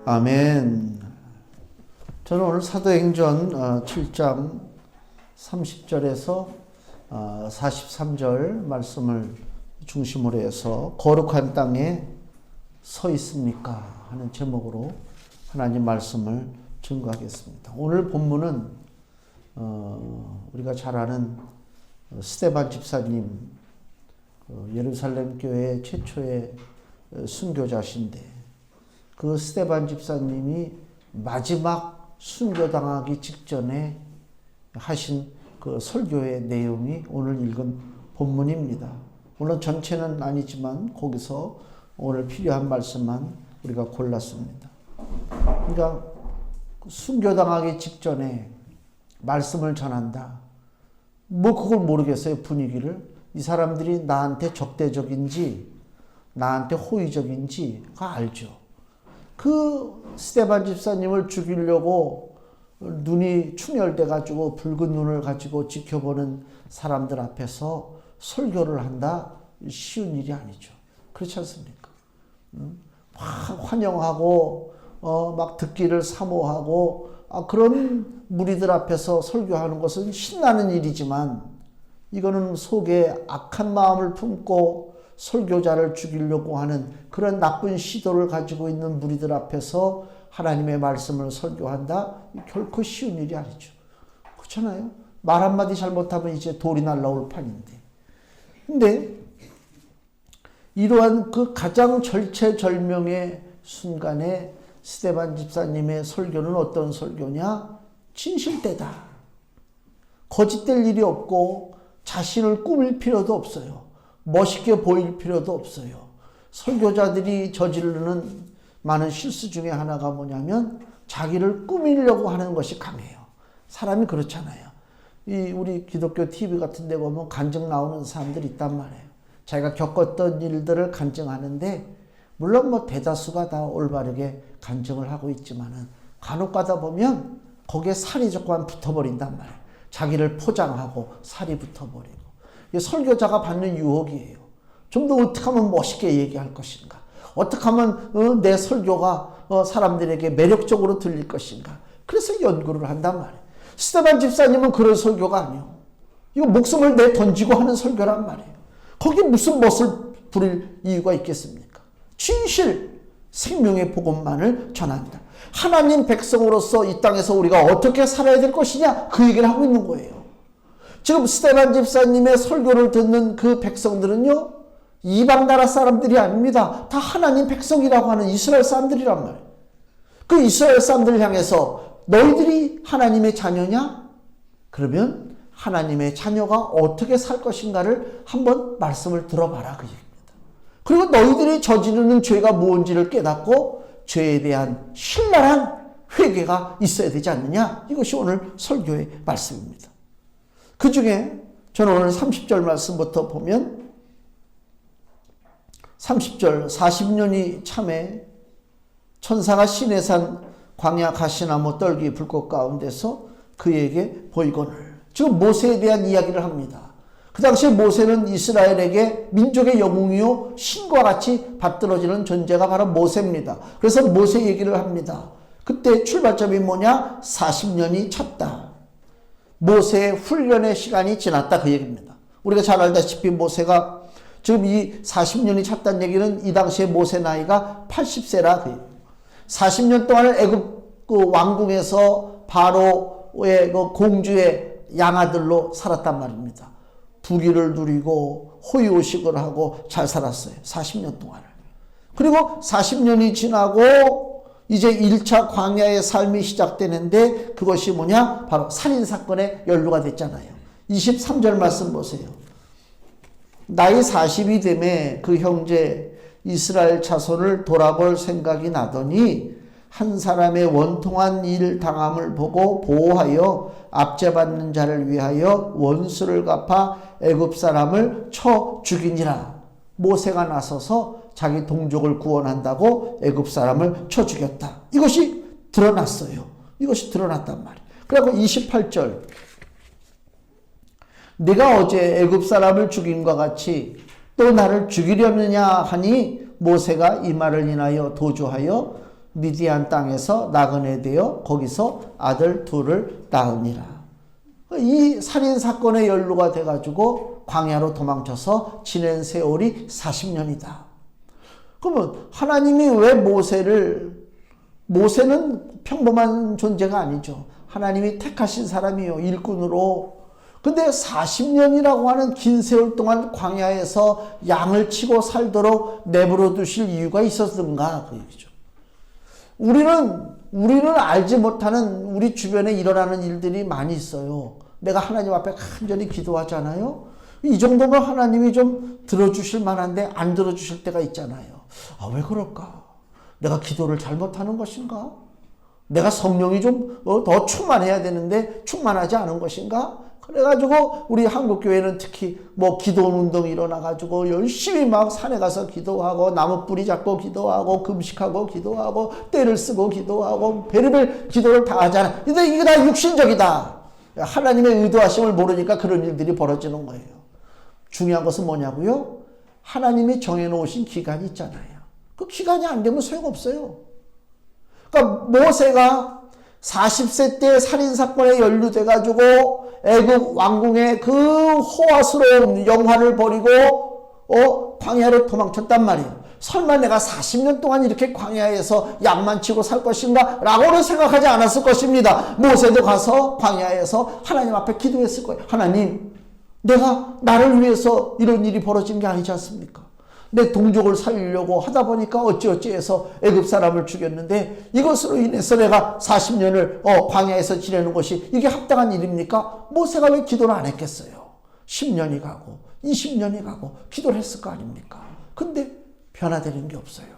아멘. 저는 오늘 사도행전 7장 30절에서 43절 말씀을 중심으로 해서 거룩한 땅에 서 있습니까? 하는 제목으로 하나님 말씀을 증거하겠습니다. 오늘 본문은 우리가 잘 아는 스데반 집사님, 예루살렘 교회 최초의 순교자신데 그 스데반 집사님이 마지막 순교당하기 직전에 하신 그 설교의 내용이 오늘 읽은 본문입니다. 물론 전체는 아니지만 거기서 오늘 필요한 말씀만 우리가 골랐습니다. 그러니까 순교당하기 직전에 말씀을 전한다. 뭐 그걸 모르겠어요, 분위기를. 이 사람들이 나한테 적대적인지 나한테 호의적인지가 알죠. 그 스데반 집사님을 죽이려고 눈이 충혈돼 가지고 붉은 눈을 가지고 지켜보는 사람들 앞에서 설교를 한다? 쉬운 일이 아니죠. 그렇지 않습니까? 막 환영하고 막 듣기를 사모하고 그런 무리들 앞에서 설교하는 것은 신나는 일이지만 이거는 속에 악한 마음을 품고 설교자를 죽이려고 하는 그런 나쁜 시도를 가지고 있는 무리들 앞에서 하나님의 말씀을 설교한다? 결코 쉬운 일이 아니죠. 그렇잖아요? 말 한마디 잘못하면 이제 돌이 날라올 판인데. 근데 이러한 그 가장 절체절명의 순간에 스데반 집사님의 설교는 어떤 설교냐? 진실되다. 거짓될 일이 없고 자신을 꾸밀 필요도 없어요. 멋있게 보일 필요도 없어요. 설교자들이 저지르는 많은 실수 중에 하나가 뭐냐면 자기를 꾸미려고 하는 것이 강해요. 사람이 그렇잖아요. 우리 기독교 TV 같은 데 보면 간증 나오는 사람들이 있단 말이에요. 자기가 겪었던 일들을 간증하는데 물론 뭐 대다수가 다 올바르게 간증을 하고 있지만은 간혹 가다 보면 거기에 살이 조금 붙어버린단 말이에요. 자기를 포장하고 살이 붙어버리고. 설교자가 받는 유혹이에요. 좀 더 어떻게 하면 멋있게 얘기할 것인가? 어떻게 하면 내 설교가 사람들에게 매력적으로 들릴 것인가? 그래서 연구를 한단 말이에요. 스데반 집사님은 그런 설교가 아니에요. 이거 목숨을 내 던지고 하는 설교란 말이에요. 거기 무슨 멋을 부릴 이유가 있겠습니까? 진실, 생명의 복음만을 전한다. 하나님 백성으로서 이 땅에서 우리가 어떻게 살아야 될 것이냐? 그 얘기를 하고 있는 거예요. 지금 스데반 집사님의 설교를 듣는 그 백성들은요, 이방 나라 사람들이 아닙니다. 다 하나님 백성이라고 하는 이스라엘 사람들이란 말이에요. 그 이스라엘 사람들을 향해서 너희들이 하나님의 자녀냐? 그러면 하나님의 자녀가 어떻게 살 것인가를 한번 말씀을 들어봐라 그 얘기입니다. 그리고 너희들이 저지르는 죄가 무엇인지를 깨닫고 죄에 대한 신랄한 회개가 있어야 되지 않느냐? 이것이 오늘 설교의 말씀입니다. 그 중에 저는 오늘 30절 말씀부터 보면 30절 40년이 참에 천사가 시내산 광야 가시나무 떨기 불꽃 가운데서 그에게 보이거늘. 지금 모세에 대한 이야기를 합니다. 그 당시에 모세는 이스라엘에게 민족의 영웅이요 신과 같이 받들어지는 존재가 바로 모세입니다. 그래서 모세 얘기를 합니다. 그때 출발점이 뭐냐? 40년이 찼다. 모세의 훈련의 시간이 지났다 그 얘기입니다. 우리가 잘 알다시피 모세가 지금 이 40년이 찼다는 얘기는 이 당시에 모세 나이가 80세라 그 얘기입니다. 40년 동안을 애굽 그 왕궁에서 바로의 그 공주의 양아들로 살았단 말입니다. 부귀를 누리고 호의호식을 하고 잘 살았어요. 40년 동안을. 그리고 40년이 지나고 이제 1차 광야의 삶이 시작되는데 그것이 뭐냐? 바로 살인사건에 연루가 됐잖아요. 23절 말씀 보세요. 나이 40이 되매 그 형제 이스라엘 자손을 돌아볼 생각이 나더니 한 사람의 원통한 일 당함을 보고 보호하여 압제받는 자를 위하여 원수를 갚아 애굽 사람을 쳐 죽이니라. 모세가 나서서 자기 동족을 구원한다고 애굽 사람을 쳐 죽였다. 이것이 드러났어요. 이것이 드러났단 말이에요. 그리고 28절 네가 어제 애굽 사람을 죽인과 같이 또 나를 죽이려느냐 하니 모세가 이 말을 인하여 도주하여 미디안 땅에서 나그네 되어 거기서 아들 둘을 낳으니라. 이 살인사건의 연루가 돼가지고 광야로 도망쳐서 지낸 세월이 40년이다. 그러면 하나님이 왜 모세는 평범한 존재가 아니죠. 하나님이 택하신 사람이요, 일꾼으로. 근데 40년이라고 하는 긴 세월 동안 광야에서 양을 치고 살도록 내버려 두실 이유가 있었던가, 그 얘기죠. 우리는 알지 못하는 우리 주변에 일어나는 일들이 많이 있어요. 내가 하나님 앞에 간절히 기도하잖아요. 이 정도면 하나님이 좀 들어주실 만한데 안 들어주실 때가 있잖아요. 아, 왜 그럴까? 내가 기도를 잘못하는 것인가? 내가 성령이 좀 더 충만해야 되는데 충만하지 않은 것인가? 그래가지고 우리 한국교회는 특히 뭐 기도운동이 일어나가지고 열심히 막 산에 가서 기도하고 나무 뿌리 잡고 기도하고 금식하고 기도하고 때를 쓰고 기도하고 별의별 기도를 다 하잖아. 근데 이게 다 육신적이다. 하나님의 의도하심을 모르니까 그런 일들이 벌어지는 거예요. 중요한 것은 뭐냐고요? 하나님이 정해놓으신 기간이 있잖아요. 그 기간이 안 되면 소용없어요. 그러니까 모세가 40세 때 살인사건에 연루돼가지고 애굽 왕궁의 그 호화스러운 영화를 버리고 광야로 도망쳤단 말이에요. 설마 내가 40년 동안 이렇게 광야에서 양만 치고 살 것인가? 라고는 생각하지 않았을 것입니다. 모세도 가서 광야에서 하나님 앞에 기도했을 거예요. 하나님, 내가 나를 위해서 이런 일이 벌어진 게 아니지 않습니까? 내 동족을 살리려고 하다 보니까 어찌어찌해서 애굽 사람을 죽였는데 이것으로 인해서 내가 40년을 광야에서 지내는 것이 이게 합당한 일입니까? 모세가 왜 기도를 안 했겠어요? 10년이 가고 20년이 가고 기도를 했을 거 아닙니까? 근데 변화되는 게 없어요.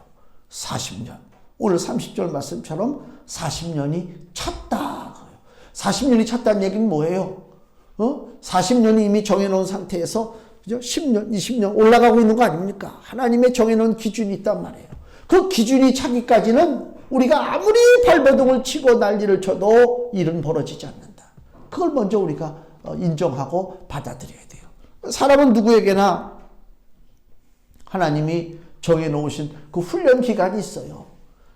40년. 오늘 30절 말씀처럼 40년이 찼다. 40년이 찼다는 얘기는 뭐예요? 40년이 이미 정해놓은 상태에서 그죠? 10년, 20년 올라가고 있는 거 아닙니까? 하나님의 정해놓은 기준이 있단 말이에요. 그 기준이 차기까지는 우리가 아무리 발버둥을 치고 난리를 쳐도 일은 벌어지지 않는다. 그걸 먼저 우리가 인정하고 받아들여야 돼요. 사람은 누구에게나 하나님이 정해놓으신 그 훈련 기간이 있어요.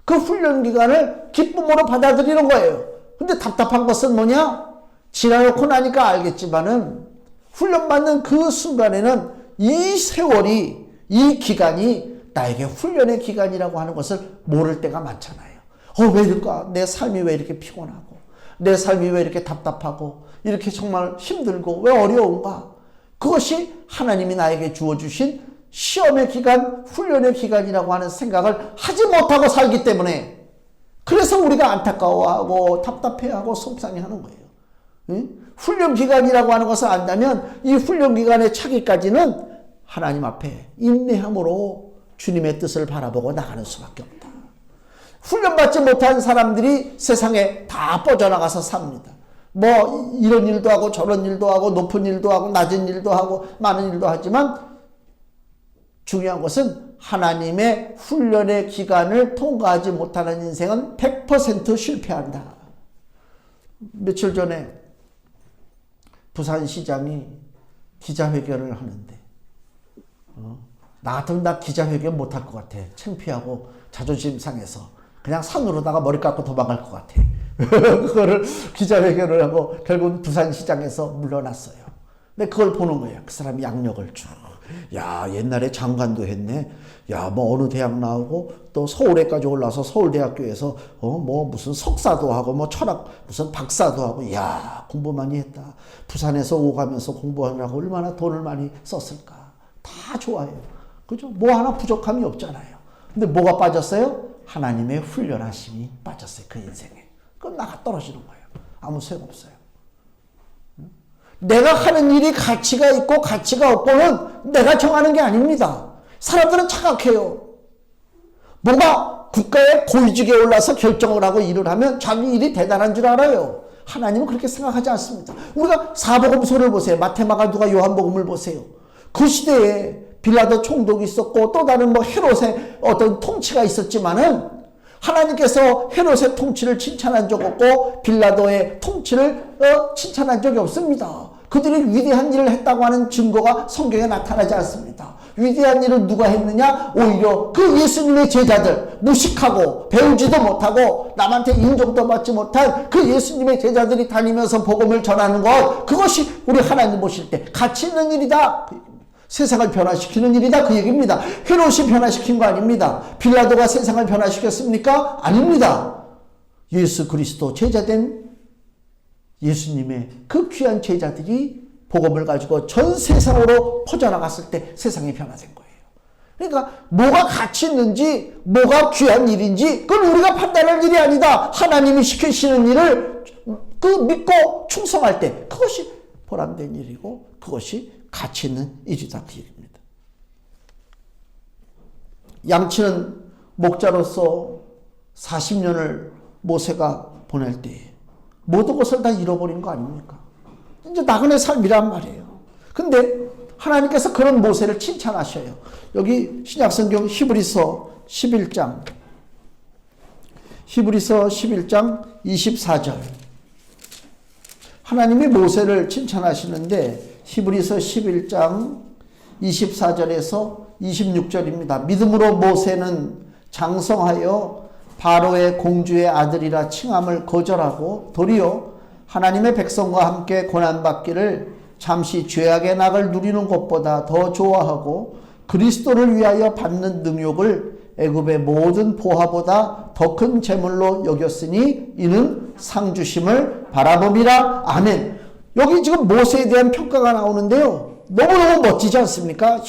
그 훈련 기간을 기쁨으로 받아들이는 거예요. 근데 답답한 것은 뭐냐? 지나놓고 나니까 알겠지만은 훈련받는 그 순간에는 이 세월이, 이 기간이 나에게 훈련의 기간이라고 하는 것을 모를 때가 많잖아요. 왜 이럴까? 내 삶이 왜 이렇게 피곤하고, 내 삶이 왜 이렇게 답답하고, 이렇게 정말 힘들고, 왜 어려운가? 그것이 하나님이 나에게 주어주신 시험의 기간, 훈련의 기간이라고 하는 생각을 하지 못하고 살기 때문에 그래서 우리가 안타까워하고 답답해하고 속상해하는 거예요. 응? 훈련 기간이라고 하는 것을 안다면 이 훈련 기간에 차기까지는 하나님 앞에 인내함으로 주님의 뜻을 바라보고 나가는 수밖에 없다. 훈련받지 못한 사람들이 세상에 다 뻗어나가서 삽니다. 뭐 이런 일도 하고 저런 일도 하고 높은 일도 하고 낮은 일도 하고 많은 일도 하지만 중요한 것은 하나님의 훈련의 기간을 통과하지 못하는 인생은 100% 실패한다. 며칠 전에 부산시장이 기자회견을 하는데 나 같으면 나 기자회견 못할 것 같아. 창피하고 자존심 상해서 그냥 산으로다가 머리 깎고 도망갈 것 같아. 그거를 기자회견을 하고 결국은 부산시장에서 물러났어요. 근데 그걸 보는 거예요. 그 사람이 양력을 쭉. 야, 옛날에 장관도 했네. 야, 뭐 어느 대학 나오고 또 서울에까지 올라서 서울대학교에서 뭐 무슨 석사도 하고 뭐 철학 무슨 박사도 하고 야, 공부 많이 했다. 부산에서 오가면서 공부하느라고 얼마나 돈을 많이 썼을까. 다 좋아요. 그죠? 뭐 하나 부족함이 없잖아요. 근데 뭐가 빠졌어요? 하나님의 훈련하심이 빠졌어요. 그 인생에. 그럼 나가 떨어지는 거예요. 아무 소용없어요. 내가 하는 일이 가치가 있고 가치가 없고는 내가 정하는 게 아닙니다. 사람들은 착각해요. 뭔가 국가의 고위직에 올라서 결정을 하고 일을 하면 자기 일이 대단한 줄 알아요. 하나님은 그렇게 생각하지 않습니다. 우리가 사복음서를 보세요. 마태마가 누가 요한복음을 보세요. 그 시대에 빌라도 총독이 있었고 또 다른 뭐 헤롯의 어떤 통치가 있었지만은 하나님께서 헤롯의 통치를 칭찬한 적 없고 빌라도의 통치를 칭찬한 적이 없습니다. 그들이 위대한 일을 했다고 하는 증거가 성경에 나타나지 않습니다. 위대한 일을 누가 했느냐? 오히려 그 예수님의 제자들, 무식하고 배우지도 못하고 남한테 인정도 받지 못한 그 예수님의 제자들이 다니면서 복음을 전하는 것, 그것이 우리 하나님 보실 때 가치 있는 일이다. 세상을 변화시키는 일이다. 그 얘기입니다. 헤롯이 변화시킨 거 아닙니다. 빌라도가 세상을 변화시켰습니까? 아닙니다. 예수 그리스도 제자된 예수님의 그 귀한 제자들이 복음을 가지고 전 세상으로 퍼져나갔을 때 세상이 변화된 거예요. 그러니까 뭐가 가치 있는지, 뭐가 귀한 일인지 그건 우리가 판단할 일이 아니다. 하나님이 시키시는 일을 그 믿고 충성할 때 그것이 보람된 일이고 그것이 가치 있는 일이다. 그 얘기입니다. 양치는 목자로서 40년을 모세가 보낼 때 모든 것을 다 잃어버린 거 아닙니까? 이제 나그네 삶이란 말이에요. 근데 하나님께서 그런 모세를 칭찬하셔요. 여기 신약성경 히브리서 11장 24절 하나님이 모세를 칭찬하시는데 히브리서 11장 24절에서 26절입니다. 믿음으로 모세는 장성하여 바로의 공주의 아들이라 칭함을 거절하고 도리어 하나님의 백성과 함께 고난받기를 잠시 죄악의 낙을 누리는 것보다 더 좋아하고 그리스도를 위하여 받는 능욕을 애굽의 모든 보화보다 더 큰 재물로 여겼으니 이는 상 주심을 바라봄이라. 아멘. 여기 지금 모세에 대한 평가가 나오는데요. 너무너무 멋지지 않습니까? 이야,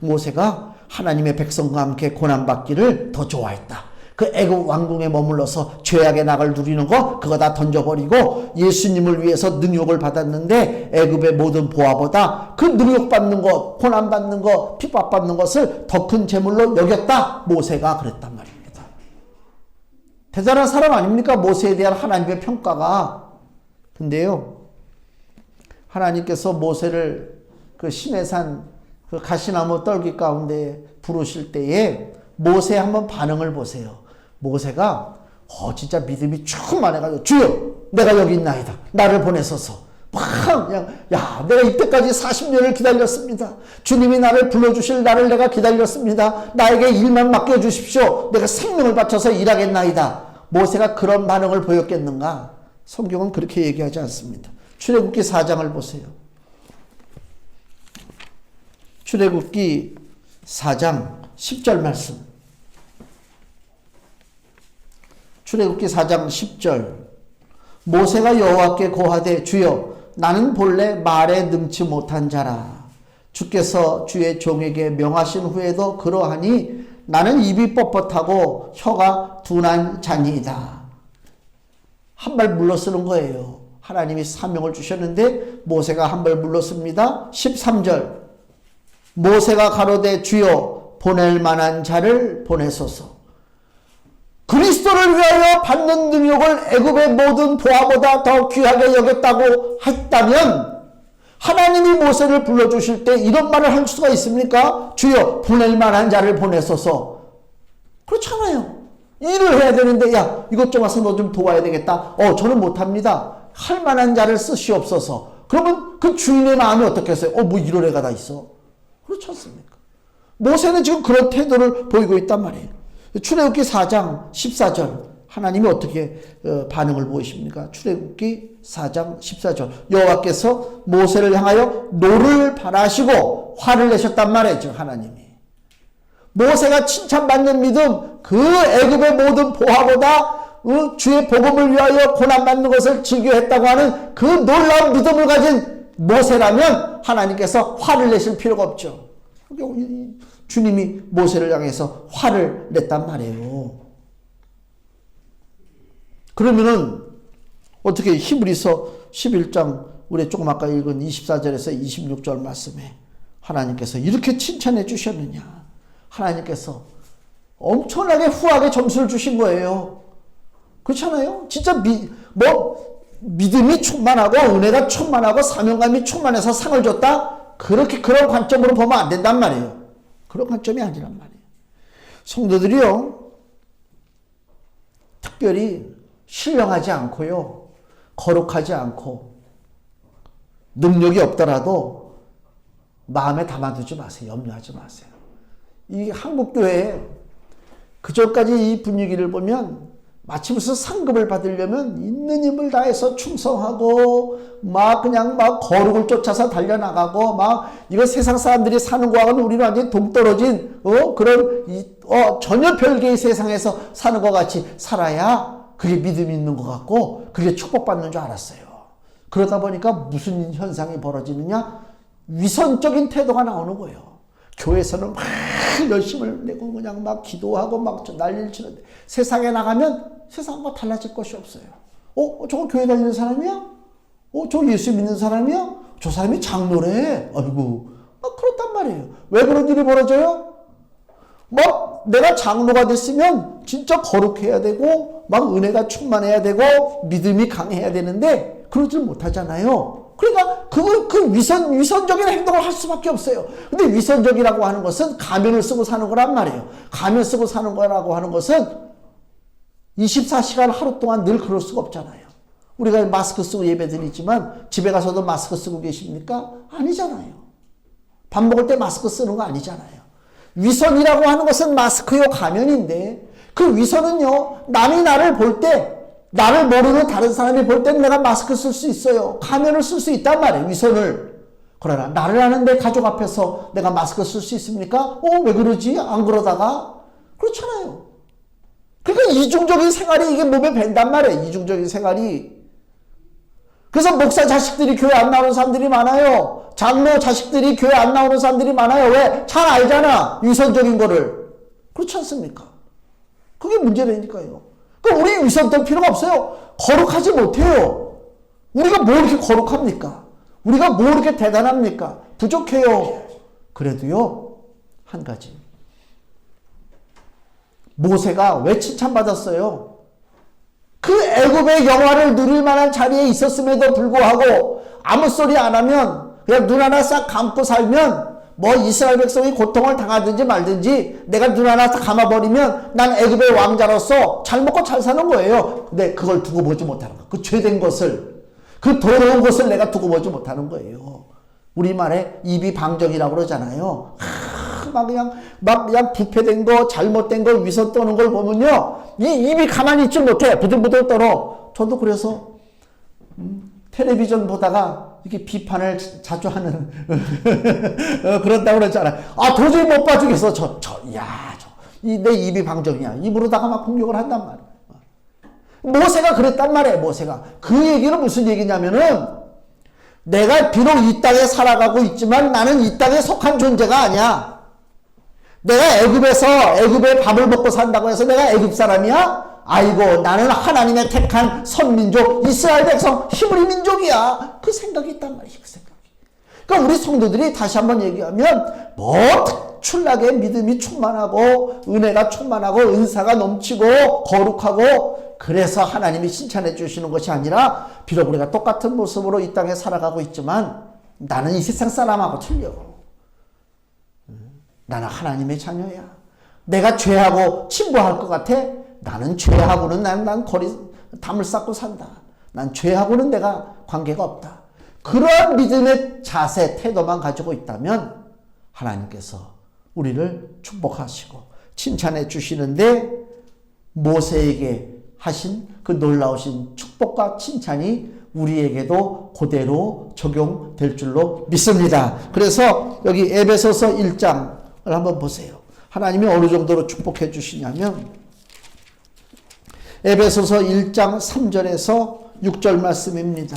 모세가 하나님의 백성과 함께 고난받기를 더 좋아했다. 그 애굽 왕궁에 머물러서 죄악의 낙을 누리는 거 그거 다 던져버리고 예수님을 위해서 능욕을 받았는데 애굽의 모든 보화보다 그 능욕받는 것, 고난받는 것, 핍박받는 것을 더 큰 재물로 여겼다. 모세가 그랬단 말입니다. 대단한 사람 아닙니까? 모세에 대한 하나님의 평가가. 근데요, 하나님께서 모세를 그 시내산 그 가시나무 떨기 가운데 부르실 때에 모세 한번 반응을 보세요. 모세가 진짜 믿음이 충만해가지고 주여 내가 여기 있나이다. 나를 보내소서. 막 그냥 내가 이때까지 40년을 기다렸습니다. 주님이 나를 불러주실 날을 내가 기다렸습니다. 나에게 일만 맡겨주십시오. 내가 생명을 바쳐서 일하겠나이다. 모세가 그런 반응을 보였겠는가? 성경은 그렇게 얘기하지 않습니다. 출애굽기 4장을 보세요. 출애굽기 4장 10절 말씀. 출애굽기 4장 10절. 모세가 여호와께 고하되 주여 나는 본래 말에 능치 못한 자라. 주께서 주의 종에게 명하신 후에도 그러하니 나는 입이 뻣뻣하고 혀가 둔한 자니이다. 한 발 물러서는 거예요. 하나님이 사명을 주셨는데 모세가 한 발 물렀습니다. 13절. 모세가 가로되 주여 보낼 만한 자를 보내소서. 그리스도를 위하여 받는 능력을 애굽의 모든 보화보다 더 귀하게 여겼다고 했다면 하나님이 모세를 불러주실 때 이런 말을 할 수가 있습니까? 주여 보낼 만한 자를 보내소서. 그렇잖아요. 일을 해야 되는데 야 이것 좀 와서 너 좀 도와야 되겠다. 저는 못합니다. 할 만한 자를 쓰시옵소서. 그러면 그 주인의 마음이 어떻겠어요? 뭐 이런 애가 다 있어. 그렇지 않습니까? 모세는 지금 그런 태도를 보이고 있단 말이에요. 출애굽기 4장 14절 하나님이 어떻게 반응을 보이십니까? 출애굽기 4장 14절 여호와께서 모세를 향하여 노를 바라시고 화를 내셨단 말이죠. 하나님이 모세가 칭찬받는 믿음, 그 애굽의 모든 보화보다 주의 복음을 위하여 고난받는 것을 즐겨했다고 하는 그 놀라운 믿음을 가진 모세라면 하나님께서 화를 내실 필요가 없죠. 주님이 모세를 향해서 화를 냈단 말이에요. 그러면은 어떻게 히브리서 11장 우리 조금 아까 읽은 24절에서 26절 말씀에 하나님께서 이렇게 칭찬해 주셨느냐. 하나님께서 엄청나게 후하게 점수를 주신 거예요. 그렇잖아요. 진짜 믿음이 충만하고 은혜가 충만하고 사명감이 충만해서 상을 줬다? 그런 관점으로 보면 안 된단 말이에요. 그런 관점이 아니란 말이에요. 성도들이요, 특별히 신령하지 않고요, 거룩하지 않고 능력이 없더라도 마음에 담아두지 마세요. 염려하지 마세요. 이 한국교회 그전까지 이 분위기를 보면 마치 무슨 상급을 받으려면 있는 힘을 다해서 충성하고 그냥 거룩을 쫓아서 달려나가고 이거 세상 사람들이 사는 거하고는 우리는 완전히 동떨어진 그런 전혀 별개의 세상에서 사는 것 같이 살아야 그게 믿음이 있는 것 같고 그게 축복받는 줄 알았어요. 그러다 보니까 무슨 현상이 벌어지느냐? 위선적인 태도가 나오는 거예요. 교회에서는 열심을 내고 그냥 기도하고 난리를 치는데 세상에 나가면 세상과 달라질 것이 없어요. 저거 교회 다니는 사람이야? 저 예수 믿는 사람이야? 저 사람이 장로래. 아이고, 그렇단 말이에요. 왜 그런 일이 벌어져요? 내가 장로가 됐으면 진짜 거룩해야 되고 은혜가 충만해야 되고 믿음이 강해야 되는데 그러질 못하잖아요. 그러니까 그 위선적인 행동을 할 수밖에 없어요. 근데 위선적이라고 하는 것은 가면을 쓰고 사는 거란 말이에요. 가면 쓰고 사는 거라고 하는 것은 24시간 하루 동안 늘 그럴 수가 없잖아요. 우리가 마스크 쓰고 예배 드리지만 집에 가서도 마스크 쓰고 계십니까? 아니잖아요. 밥 먹을 때 마스크 쓰는 거 아니잖아요. 위선이라고 하는 것은 마스크요 가면인데 그 위선은요 남이 나를 볼 때 나를 모르는 다른 사람이 볼 때는 내가 마스크 쓸 수 있어요. 가면을 쓸 수 있단 말이에요. 위선을. 그러나 나를 아는데 가족 앞에서 내가 마스크 쓸 수 있습니까? 왜 그러지? 안 그러다가? 그렇잖아요. 그러니까 이중적인 생활이 이게 몸에 밴단 말이에요. 이중적인 생활이. 그래서 목사 자식들이 교회 안 나오는 사람들이 많아요. 장로 자식들이 교회 안 나오는 사람들이 많아요. 왜? 잘 알잖아. 위선적인 거를. 그렇지 않습니까? 그게 문제라니까요. 그럼 우리 위선될 필요가 없어요. 거룩하지 못해요. 우리가 뭐 이렇게 거룩합니까? 우리가 뭐 이렇게 대단합니까? 부족해요. 그래도요, 한 가지. 모세가 왜 칭찬받았어요? 그 애굽의 영화를 누릴 만한 자리에 있었음에도 불구하고 아무 소리 안 하면 그냥 눈 하나 싹 감고 살면 이스라엘 백성이 고통을 당하든지 말든지 내가 눈 하나 싹 감아버리면 난 애굽의 왕자로서 잘 먹고 잘 사는 거예요. 근데 그걸 두고 보지 못하는 거예요. 그 죄된 것을, 그 더러운 것을 내가 두고 보지 못하는 거예요. 우리말에 입이 방정이라고 그러잖아요. 그냥 부패된 거, 잘못된 걸 위선 떠는 걸 보면요. 이 입이 가만히 있지 못해. 부들부들 떨어. 저도 그래서 텔레비전 보다가 이렇게 비판을 자주 하는 그런다고 그랬잖아요. 도저히 못 봐주겠어. 내 입이 방정이야. 입으로다가 막 공격을 한단 말이야. 모세가 그랬단 말이에요. 모세가. 그 얘기는 무슨 얘기냐면은 내가 비록 이 땅에 살아가고 있지만 나는 이 땅에 속한 존재가 아니야. 내가 애굽의 밥을 먹고 산다고 해서 내가 애굽 사람이야? 아이고, 나는 하나님의 택한 선민족, 이스라엘 백성, 히브리 민족이야. 그 생각이 있단 말이에요. 그 생각이. 그러니까 우리 성도들이 다시 한번 얘기하면 특출나게 믿음이 충만하고 은혜가 충만하고 은사가 넘치고 거룩하고 그래서 하나님이 칭찬해 주시는 것이 아니라 비록 우리가 똑같은 모습으로 이 땅에 살아가고 있지만 나는 이 세상 사람하고 틀려. 나는 하나님의 자녀야. 내가 죄하고 침범할 것 같아? 나는 죄하고는 난 담을 쌓고 산다. 난 죄하고는 내가 관계가 없다. 그러한 믿음의 자세, 태도만 가지고 있다면 하나님께서 우리를 축복하시고 칭찬해 주시는데 모세에게 하신 그 놀라우신 축복과 칭찬이 우리에게도 그대로 적용될 줄로 믿습니다. 그래서 여기 에베소서 1장을 한번 보세요. 하나님이 어느 정도로 축복해 주시냐면 에베소서 1장 3절에서 6절 말씀입니다.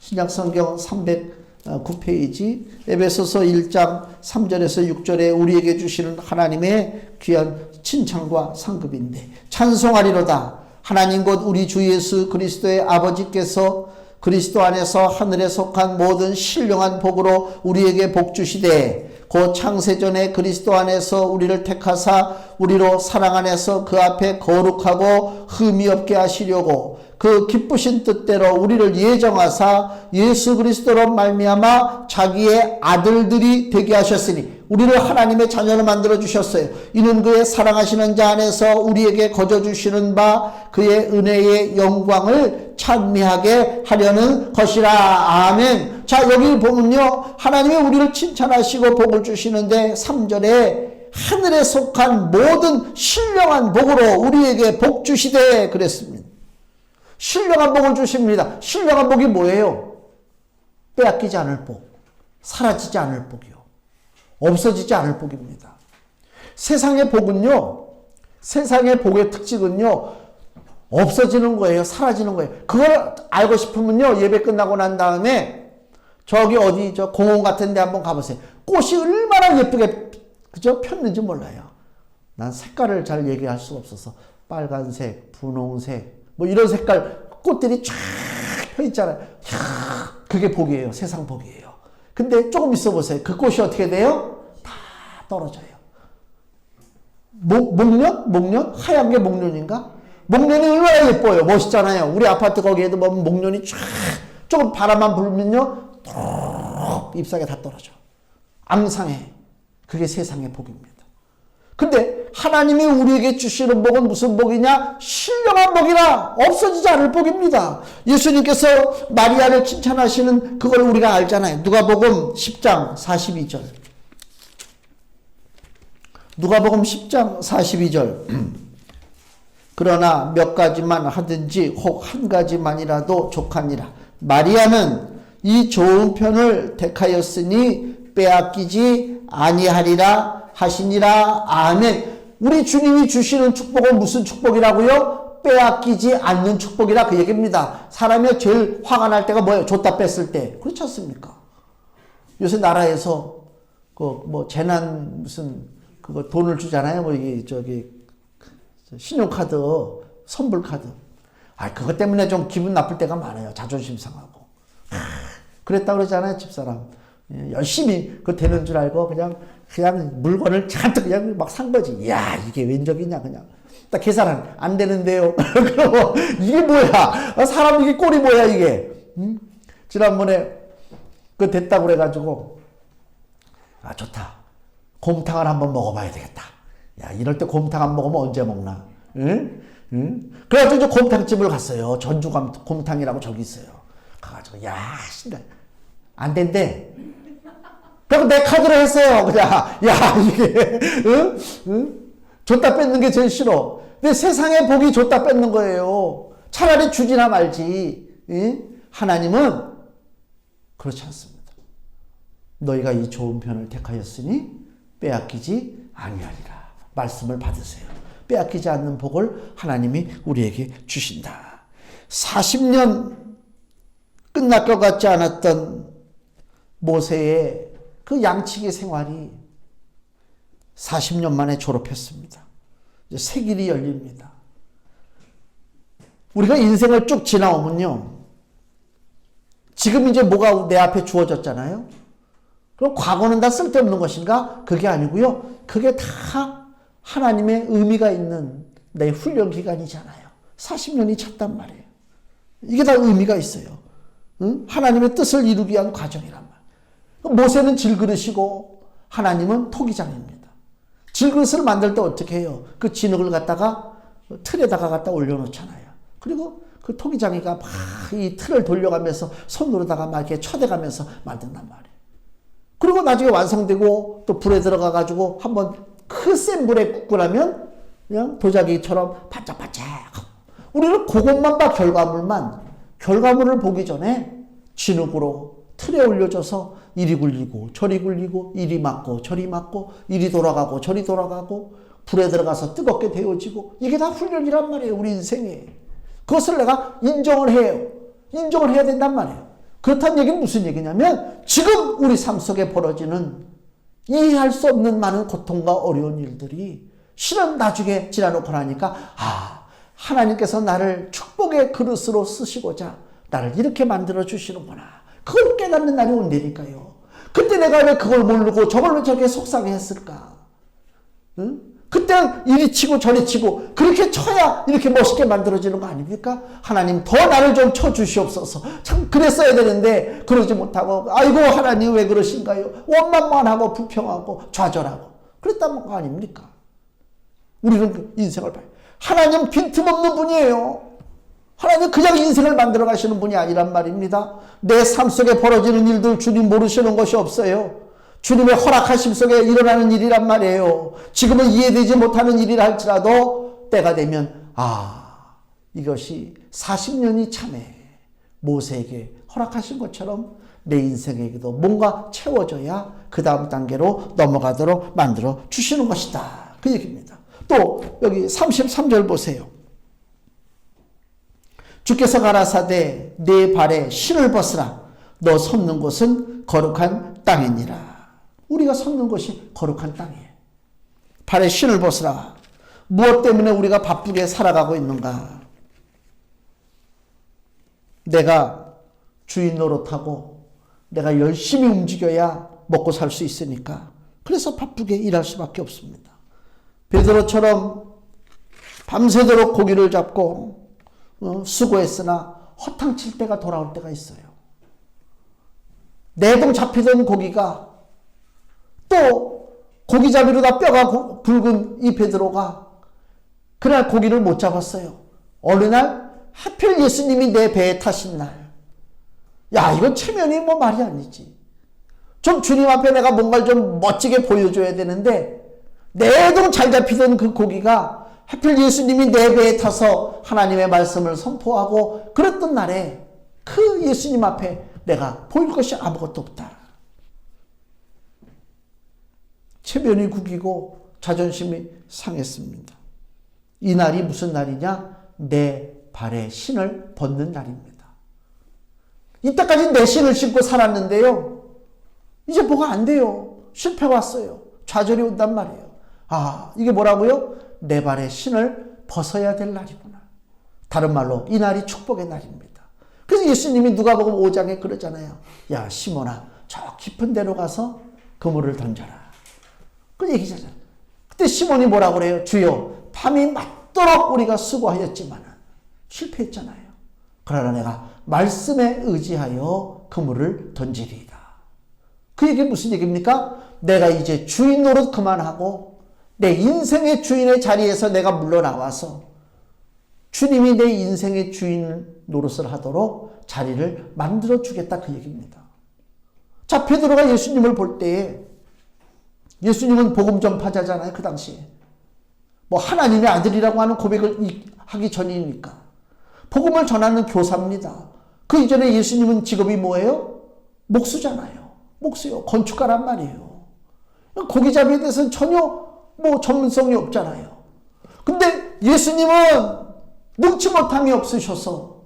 신약성경 309페이지 에베소서 1장 3절에서 6절에 우리에게 주시는 하나님의 귀한 칭찬과 상급인데 찬송하리로다. 하나님 곧 우리 주 예수 그리스도의 아버지께서 그리스도 안에서 하늘에 속한 모든 신령한 복으로 우리에게 복 주시되 곧 창세전에 그리스도 안에서 우리를 택하사 우리로 사랑 안에서 그 앞에 거룩하고 흠이 없게 하시려고 그 기쁘신 뜻대로 우리를 예정하사 예수 그리스도로 말미암아 자기의 아들들이 되게 하셨으니 우리를 하나님의 자녀로 만들어 주셨어요. 이는 그의 사랑하시는 자 안에서 우리에게 거저 주시는 바 그의 은혜의 영광을 찬미하게 하려는 것이라. 아멘. 자, 여기 보면요, 하나님이 우리를 칭찬하시고 복을 주시는데 3절에 하늘에 속한 모든 신령한 복으로 우리에게 복 주시되 그랬습니다. 신령한 복을 주십니다. 신령한 복이 뭐예요? 빼앗기지 않을 복, 사라지지 않을 복이요, 없어지지 않을 복입니다. 세상의 복은요, 세상의 복의 특징은요, 없어지는 거예요, 사라지는 거예요. 그걸 알고 싶으면요, 예배 끝나고 난 다음에 저기 어디 저 공원 같은 데 한번 가보세요. 꽃이 얼마나 예쁘게 그죠? 폈는지 몰라요. 난 색깔을 잘 얘기할 수가 없어서 빨간색, 분홍색 뭐 이런 색깔 꽃들이 쫙 펴 있잖아요. 그게 복이에요. 세상 복이에요. 근데 조금 있어 보세요. 그 꽃이 어떻게 돼요? 다 떨어져요. 목련? 하얀 게 목련인가? 목련이 얼마나 예뻐요. 멋있잖아요. 우리 아파트 거기에도 보면 목련이 쫙 조금 바람만 불면요, 잎사귀 다 떨어져. 앙상해. 그게 세상의 복입니다. 근데 하나님이 우리에게 주시는 복은 무슨 복이냐? 신령한 복이라 없어지지 않을 복입니다. 예수님께서 마리아를 칭찬하시는 그걸 우리가 알잖아요. 누가복음 10장 42절. 누가복음 10장 42절. 그러나 몇 가지만 하든지 혹 한 가지만이라도 족하니라. 마리아는 이 좋은 편을 택하였으니 빼앗기지 아니하리라 하시니라. 아멘. 우리 주님이 주시는 축복은 무슨 축복이라고요? 빼앗기지 않는 축복이라 그 얘기입니다. 사람이 제일 화가 날 때가 뭐예요? 줬다 뺐을 때. 그렇지 않습니까? 요새 나라에서 그 뭐 재난 무슨 그거 돈을 주잖아요. 뭐 이게 저기 신용카드, 선불카드. 아, 그것 때문에 좀 기분 나쁠 때가 많아요. 자존심 상하고. 그랬다 그러잖아요, 집사람. 열심히 그 되는 줄 알고 그냥 물건을 잔뜩 그냥 막 산 거지. 이야, 이게 웬적이냐, 그냥. 딱 계산은 안 되는데요. 그러고 이게 뭐야? 사람 이게 꼴이 뭐야, 이게. 지난번에 그 됐다고 그래가지고, 아, 좋다. 곰탕을 한번 먹어봐야 되겠다. 야, 이럴 때 곰탕 안 먹으면 언제 먹나? 응? 그래가지고 이제 곰탕집을 갔어요. 전주 곰탕이라고 저기 있어요. 가가지고, 야, 신나. 안 된대. 그래서 내 카드로 했어요. 그냥, 야, 이게, 응? 응? 줬다 뺏는 게 제일 싫어. 근데 세상의 복이 줬다 뺏는 거예요. 차라리 주지나 말지. 응? 하나님은 그렇지 않습니다. 너희가 이 좋은 편을 택하였으니 빼앗기지 아니하리라. 말씀을 받으세요. 빼앗기지 않는 복을 하나님이 우리에게 주신다. 40년 끝날 것 같지 않았던 모세의 그 양치기 생활이 40년 만에 졸업했습니다. 이제 새 길이 열립니다. 우리가 인생을 쭉 지나오면요, 지금 이제 뭐가 내 앞에 주어졌잖아요. 그럼 과거는 다 쓸데없는 것인가? 그게 아니고요. 그게 다 하나님의 의미가 있는 내 훈련 기간이잖아요. 40년이 찼단 말이에요. 이게 다 의미가 있어요. 응? 하나님의 뜻을 이루기 위한 과정이란 말이에요. 모세는 질그릇이고 하나님은 토기장입니다. 질그릇을 만들 때 어떻게 해요? 그 진흙을 갖다가 틀에다가 갖다 올려놓잖아요. 그리고 그 토기장이가 막 이 틀을 돌려가면서 손으로다가 막 이렇게 쳐대가면서 만든단 말이에요. 그리고 나중에 완성되고 또 불에 들어가가지고 한번 그 센 불에 굽고 나면 그냥 도자기처럼 바짝바짝. 우리는 그것만 봐, 결과물을 보기 전에 진흙으로 틀에 올려줘서 이리 굴리고 저리 굴리고 이리 맞고 저리 맞고 이리 돌아가고 저리 돌아가고 불에 들어가서 뜨겁게 데워지고 이게 다 훈련이란 말이에요. 우리 인생에. 그것을 내가 인정을 해요. 인정을 해야 된단 말이에요. 그렇다는 얘기는 무슨 얘기냐면 지금 우리 삶 속에 벌어지는 이해할 수 없는 많은 고통과 어려운 일들이 실은 나중에 지나놓고 나니까 아, 하나님께서 나를 축복의 그릇으로 쓰시고자 나를 이렇게 만들어 주시는구나. 그걸 깨닫는 날이 온다니까요. 근데 내가 왜 그걸 모르고 저걸 왜 저렇게 속상해했을까? 응? 그때는 이리 치고 저리 치고 그렇게 쳐야 이렇게 멋있게 만들어지는 거 아닙니까? 하나님 더 나를 좀 쳐주시옵소서. 참 그랬어야 되는데 그러지 못하고 아이고 하나님 왜 그러신가요? 원망만하고 불평하고 좌절하고 그랬다는 거 아닙니까? 우리는 그 인생을 봐요. 하나님 빈틈없는 분이에요. 하나님 그냥 인생을 만들어 가시는 분이 아니란 말입니다. 내 삶 속에 벌어지는 일들 주님 모르시는 것이 없어요. 주님의 허락하심 속에 일어나는 일이란 말이에요. 지금은 이해되지 못하는 일이라 할지라도 때가 되면 이것이 40년이 참에 모세에게 허락하신 것처럼 내 인생에게도 뭔가 채워져야 그 다음 단계로 넘어가도록 만들어 주시는 것이다. 그 얘기입니다. 또 여기 33절 보세요. 주께서 가라사대 네 발에 신을 벗으라. 너 섰는 곳은 거룩한 땅이니라. 우리가 섰는 것이 거룩한 땅이에요. 발에 신을 벗으라. 무엇 때문에 우리가 바쁘게 살아가고 있는가? 내가 주인 노릇하고 내가 열심히 움직여야 먹고 살 수 있으니까 그래서 바쁘게 일할 수밖에 없습니다. 베드로처럼 밤새도록 고기를 잡고 수고했으나 허탕칠 때가 돌아올 때가 있어요. 내동 잡히던 고기가 또 고기잡이로다 뼈가 굵은 이 베드로가 그날 고기를 못 잡았어요. 어느 날 하필 예수님이 내 배에 타신 날. 야, 이건 체면이 뭐 말이 아니지. 좀 주님 앞에 내가 뭔가를 좀 멋지게 보여줘야 되는데 내동 잘 잡히던 그 고기가 하필 예수님이 내 배에 타서 하나님의 말씀을 선포하고 그랬던 날에 그 예수님 앞에 내가 보일 것이 아무것도 없다. 체면이 구기고 자존심이 상했습니다. 이 날이 무슨 날이냐? 내 발에 신을 벗는 날입니다. 이때까지 내 신을 신고 살았는데요. 이제 뭐가 안 돼요. 실패 왔어요. 좌절이 온단 말이에요. 이게 뭐라고요? 내 발에 신을 벗어야 될 날이구나. 다른 말로 이 날이 축복의 날입니다. 그래서 예수님이 누가복음 5장에 그러잖아요. 야 시몬아 저 깊은 데로 가서 그물을 던져라. 그 얘기잖아요. 그때 시몬이 뭐라고 그래요? 주여 밤이 맞도록 우리가 수고하였지만 실패했잖아요. 그러나 내가 말씀에 의지하여 그물을 던지리이다. 그 얘기 무슨 얘기입니까? 내가 이제 주인 노릇 그만하고 내 인생의 주인의 자리에서 내가 물러나와서 주님이 내 인생의 주인 노릇을 하도록 자리를 만들어 주겠다 그 얘기입니다. 자, 베드로가 예수님을 볼 때에 예수님은 복음 전파자잖아요. 그 당시에. 뭐 하나님의 아들이라고 하는 고백을 하기 전이니까. 복음을 전하는 교사입니다. 그 이전에 예수님은 직업이 뭐예요? 목수잖아요. 목수요. 건축가란 말이에요. 고기잡이에 대해서는 전혀 뭐 전문성이 없잖아요. 근데 예수님은 능치 못함이 없으셔서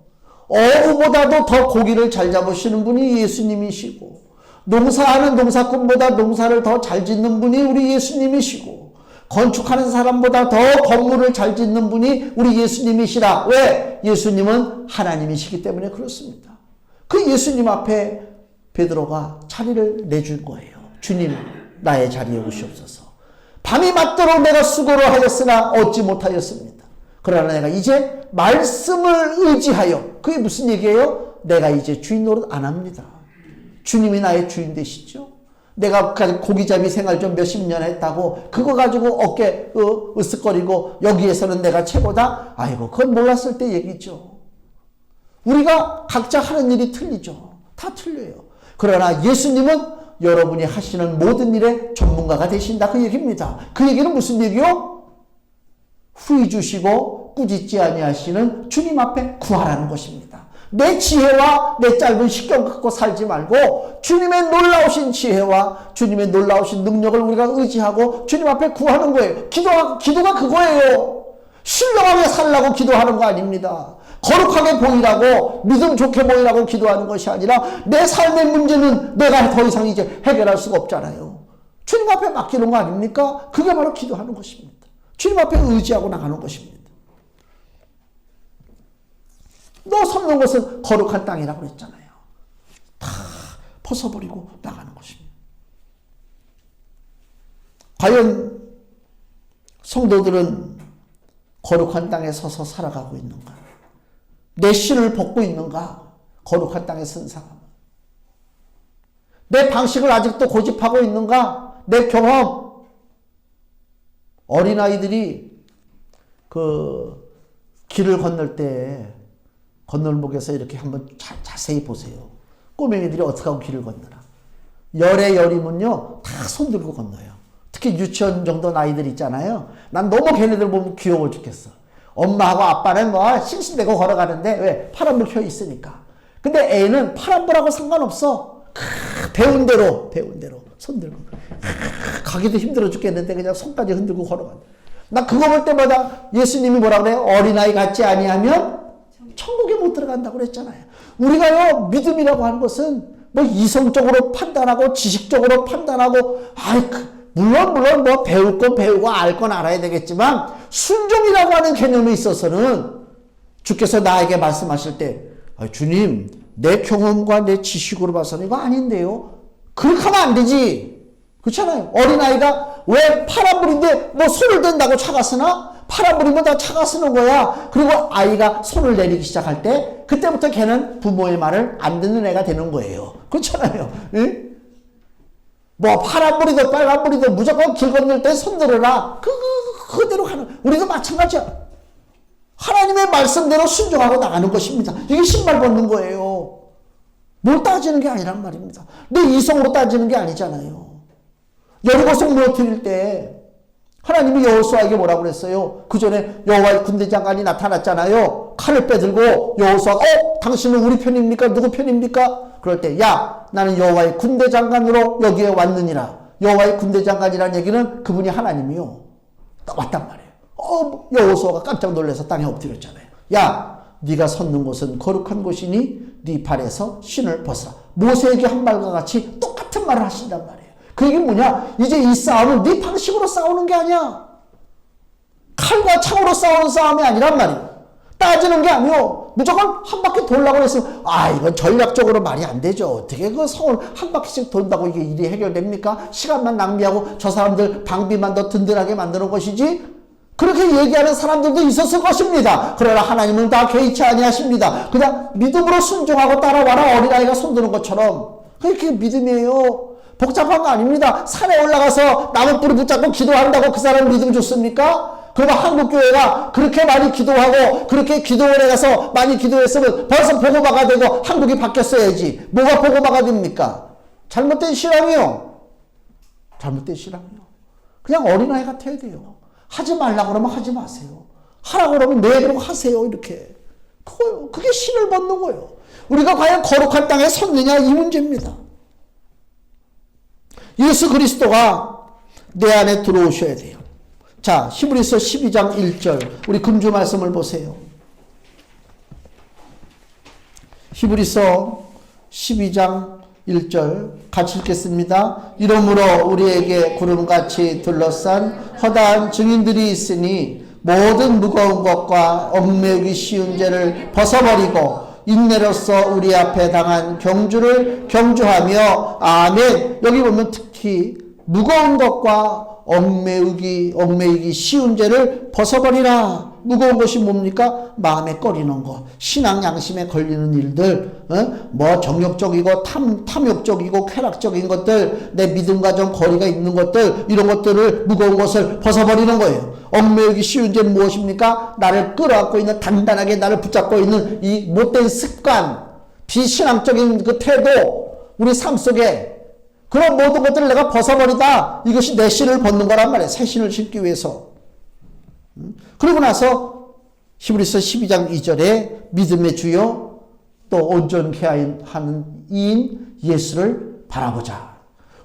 어부보다도 더 고기를 잘 잡으시는 분이 예수님이시고 농사하는 농사꾼보다 농사를 더 잘 짓는 분이 우리 예수님이시고 건축하는 사람보다 더 건물을 잘 짓는 분이 우리 예수님이시라. 왜? 예수님은 하나님이시기 때문에 그렇습니다. 그 예수님 앞에 베드로가 자리를 내준 거예요. 주님 나의 자리에 오시옵소서. 밤이 맞도록 내가 수고를 하였으나 얻지 못하였습니다. 그러나 내가 이제 말씀을 의지하여 그게 무슨 얘기예요? 내가 이제 주인 노릇 안 합니다. 주님이 나의 주인 되시죠. 내가 고기잡이 생활 좀 몇십 년 했다고 그거 가지고 어깨 으쓱거리고 여기에서는 내가 최고다? 아이고 그건 몰랐을 때 얘기죠. 우리가 각자 하는 일이 틀리죠. 다 틀려요. 그러나 예수님은 여러분이 하시는 모든 일의 전문가가 되신다 그 얘기입니다. 그 얘기는 무슨 얘기요? 후히 주시고 꾸짖지 아니하시는 주님 앞에 구하라는 것입니다. 내 지혜와 내 짧은 식견 갖고 살지 말고 주님의 놀라우신 지혜와 주님의 놀라우신 능력을 우리가 의지하고 주님 앞에 구하는 거예요. 기도가 그거예요. 신령하게 살라고 기도하는 거 아닙니다. 거룩하게 보이라고 믿음 좋게 보이라고 기도하는 것이 아니라 내 삶의 문제는 내가 더 이상 이제 해결할 수가 없잖아요. 주님 앞에 맡기는 거 아닙니까? 그게 바로 기도하는 것입니다. 주님 앞에 의지하고 나가는 것입니다. 너 섰는 것은 거룩한 땅이라고 그랬잖아요. 다 벗어버리고 나가는 것입니다. 과연 성도들은 거룩한 땅에 서서 살아가고 있는가? 내 신을 벗고 있는가? 거룩한 땅에 선 사람. 내 방식을 아직도 고집하고 있는가? 내 경험. 어린아이들이 그 길을 건널 때 건널목에서 이렇게 한번 자세히 보세요. 꼬맹이들이 어떻게 하고 길을 건너나. 열의 열이면요, 다 손들고 건너요. 특히 유치원 정도 나이들 있잖아요. 난 너무 걔네들 보면 귀여워 죽겠어. 엄마하고 아빠는 뭐 싱싱대고 걸어가는데 왜? 파란불 켜 있으니까. 근데 애는 파란불하고 상관없어. 배운 대로 손들고. 가기도 힘들어 죽겠는데 그냥 손까지 흔들고 걸어간다. 나 그거 볼 때마다 예수님이 뭐라 그래요? 어린아이 같지 아니하면 천국에 못 들어간다고 그랬잖아요. 우리가요, 믿음이라고 하는 것은 뭐 이성적으로 판단하고 지식적으로 판단하고, 물론 뭐 배울 건 배우고 알 건 알아야 되겠지만, 순종이라고 하는 개념에 있어서는 주께서 나에게 말씀하실 때, 주님, 내 경험과 내 지식으로 봐서는 이거 아닌데요. 그렇게 하면 안 되지. 그렇잖아요. 어린아이가 왜 파란불인데 뭐 손을 댄다고 차가 쓰나? 파란불이면 다 차가 쓰는 거야. 그리고 아이가 손을 내리기 시작할 때 그때부터 걔는 부모의 말을 안 듣는 애가 되는 거예요. 그렇잖아요. 응? 뭐 파란불이든 빨간불이든 무조건 길 건널 때 손 들어라. 그대로 가는. 우리도 마찬가지야. 하나님의 말씀대로 순종하고 나가는 것입니다. 이게 신발 벗는 거예요. 뭘 따지는 게 아니란 말입니다. 내 이성으로 따지는 게 아니잖아요. 여리고성 무너뜨릴 때 하나님이 여호수아에게 뭐라고 그랬어요? 그 전에 여호와의 군대 장관이 나타났잖아요. 칼을 빼들고 여호수아가 당신은 우리 편입니까? 누구 편입니까? 그럴 때 야, 나는 여호와의 군대 장관으로 여기에 왔느니라. 여호와의 군대 장관이라는 얘기는 그분이 하나님이요. 왔단 말이에요. 여호수아가 깜짝 놀라서 땅에 엎드렸잖아요. 야, 네가 섰는 곳은 거룩한 곳이니 네 발에서 신을 벗으라. 모세에게 한 말과 같이 똑같은 말을 하신단 말이에요. 그 얘기는 뭐냐? 이제 이 싸움은 네 방식으로 싸우는 게 아니야. 칼과 창으로 싸우는 싸움이 아니란 말이에요. 따지는 게 아니요. 무조건 한 바퀴 돌라고 해서 이건 전략적으로 말이 안 되죠. 어떻게 그 성을 한 바퀴씩 돈다고 이게 일이 해결됩니까? 시간만 낭비하고 저 사람들 방비만 더 든든하게 만드는 것이지. 그렇게 얘기하는 사람들도 있었을 것입니다. 그러나 하나님은 다 개의치 아니하십니다. 그냥 믿음으로 순종하고 따라와라. 어린아이가 손드는 것처럼. 그게 믿음이에요. 복잡한 거 아닙니다. 산에 올라가서 나무 뿌리 붙잡고 기도한다고 그 사람 믿음 좋습니까? 그러면 한국교회가 그렇게 많이 기도하고 그렇게 기도원에 가서 많이 기도했으면 벌써 복음화가 되고 한국이 바뀌었어야지. 뭐가 복음화가 됩니까? 잘못된 신앙이요. 잘못된 신앙이요. 그냥 어린아이 같아야 돼요. 하지 말라고 그러면 하지 마세요. 하라고 그러면 네 그러고 하세요. 이렇게. 그거요. 그게 신을 벗는 거예요. 우리가 과연 거룩한 땅에 섰느냐 이 문제입니다. 예수 그리스도가 내 안에 들어오셔야 돼요. 자, 히브리서 12장 1절 우리 금주 말씀을 보세요. 히브리서 12장 1절 같이 읽겠습니다. 이러므로 우리에게 구름같이 둘러싼 허다한 증인들이 있으니 모든 무거운 것과 얽매이기 쉬운 죄를 벗어버리고 인내로서 우리 앞에 당한 경주를 경주하며 아멘. 여기 보면 특히 무거운 것과 얽매이기 쉬운 죄를 벗어버리라. 무거운 것이 뭡니까? 마음에 꺼리는 것, 신앙 양심에 걸리는 일들, 뭐 정욕적이고 탐욕적이고 쾌락적인 것들, 내 믿음과 좀 거리가 있는 것들, 이런 것들을 무거운 것을 벗어버리는 거예요. 얽매이기 쉬운 죄는 무엇입니까? 나를 끌어안고 있는, 단단하게 나를 붙잡고 있는 이 못된 습관, 비신앙적인 그 태도, 우리 삶 속에 그런 모든 것들을 내가 벗어버리다. 이것이 내 신을 벗는 거란 말이에요. 새 신을 신기 위해서. 그러고 나서 히브리서 12장 2절에 믿음의 주요 또 온전케 하는 이인 예수를 바라보자.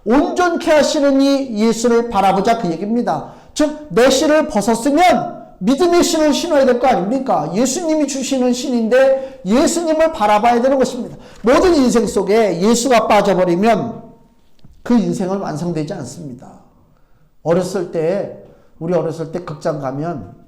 온전케 하시는 이 예수를 바라보자 그 얘기입니다. 즉 내 신을 벗었으면 믿음의 신을 신어야 될 거 아닙니까? 예수님이 주시는 신인데 예수님을 바라봐야 되는 것입니다. 모든 인생 속에 예수가 빠져버리면 그 인생은 완성되지 않습니다. 우리 어렸을 때 극장 가면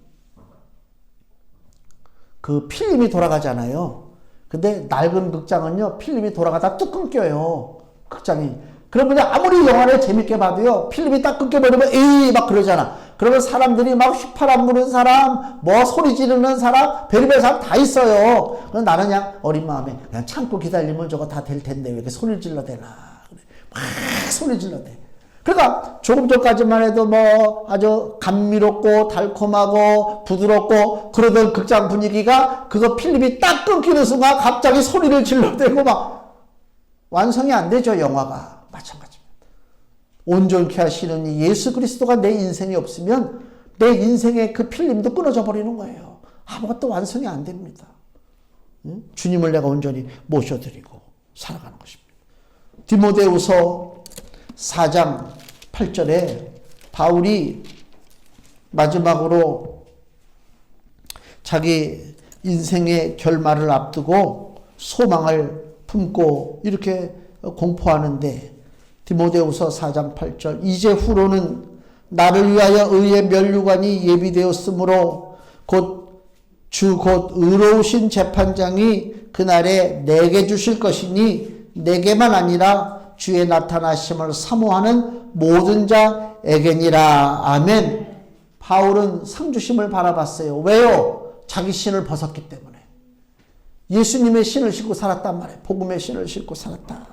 그 필름이 돌아가잖아요. 근데 낡은 극장은요, 필름이 돌아가다 뚝 끊겨요. 극장이. 그러면 아무리 영화를 재밌게 봐도요, 필름이 딱 끊겨버리면 에이 막 그러잖아. 그러면 사람들이 막 휘파람 부는 사람, 뭐 소리 지르는 사람, 별의별 사람 다 있어요. 그럼 나는 그냥 어린 마음에 그냥 참고 기다리면 저거 다 될 텐데 왜 이렇게 소리를 질러대나. 막 소리 질러대. 그러니까 조금 전까지만 해도 뭐 아주 감미롭고 달콤하고 부드럽고 그러던 극장 분위기가 그거 필름이 딱 끊기는 순간 갑자기 소리를 질러대고 막 완성이 안 되죠. 영화가. 마찬가지입니다. 온전케 하시는 예수 그리스도가 내 인생에 없으면 내 인생의 그 필름도 끊어져 버리는 거예요. 아무것도 완성이 안 됩니다. 주님을 내가 온전히 모셔드리고 살아가는 것입니다. 디모데후서 4장 8절에 바울이 마지막으로 자기 인생의 결말을 앞두고 소망을 품고 이렇게 공포하는데 디모데후서 4장 8절 이제 후로는 나를 위하여 의의 면류관이 예비되었으므로 곧 의로우신 재판장이 그날에 내게 주실 것이니 내게만 아니라 주의 나타나심을 사모하는 모든 자에게니라. 아멘. 바울은 상주심을 바라봤어요. 왜요? 자기 신을 벗었기 때문에. 예수님의 신을 신고 살았단 말이에요. 복음의 신을 신고 살았다.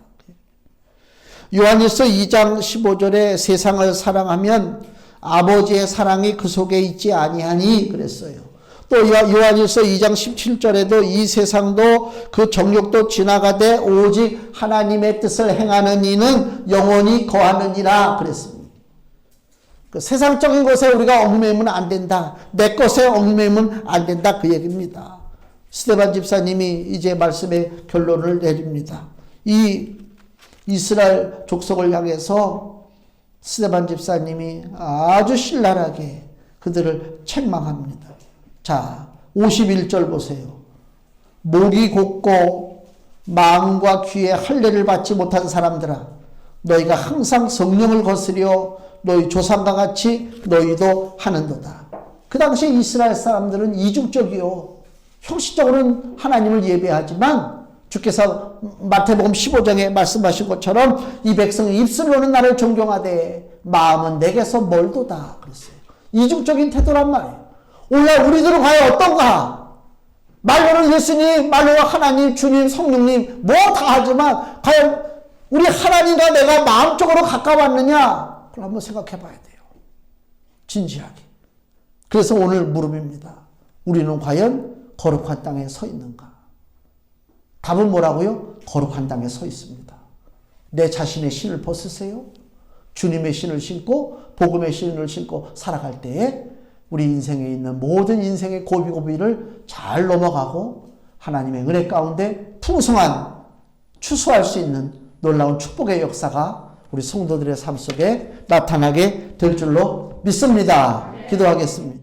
요한일서 2장 15절에 세상을 사랑하면 아버지의 사랑이 그 속에 있지 아니하니 그랬어요. 또 요한일서 2장 17절에도 이 세상도 그 정욕도 지나가되 오직 하나님의 뜻을 행하는 이는 영원히 거하느니라 그랬습니다. 그 세상적인 것에 우리가 얽매이면 안 된다. 내 것에 얽매이면 안 된다. 그 얘기입니다. 스데반 집사님이 이제 말씀의 결론을 내립니다. 이 이스라엘 족속을 향해서 스데반 집사님이 아주 신랄하게 그들을 책망합니다. 자, 51절 보세요. 목이 곧고 마음과 귀에 할례를 받지 못한 사람들아, 너희가 항상 성령을 거스려 너희 조상과 같이 너희도 하는도다. 그 당시 이스라엘 사람들은 이중적이요. 형식적으로는 하나님을 예배하지만 주께서 마태복음 15장에 말씀하신 것처럼 이 백성이 입술로는 나를 존경하되 마음은 내게서 멀도다 그랬어요. 이중적인 태도란 말이에요. 오늘 우리들은 과연 어떤가? 말로는 예수님, 말로는 하나님, 주님, 성령님 뭐 다 하지만 과연 우리 하나님과 내가 마음적으로 가까웠느냐? 그걸 한번 생각해 봐야 돼요. 진지하게. 그래서 오늘 물음입니다. 우리는 과연 거룩한 땅에 서 있는가? 답은 뭐라고요? 거룩한 땅에 서 있습니다. 내 자신의 신을 벗으세요. 주님의 신을 신고 복음의 신을 신고 살아갈 때에 우리 인생에 있는 모든 인생의 고비고비를 잘 넘어가고 하나님의 은혜 가운데 풍성한 추수할 수 있는 놀라운 축복의 역사가 우리 성도들의 삶 속에 나타나게 될 줄로 믿습니다. 기도하겠습니다.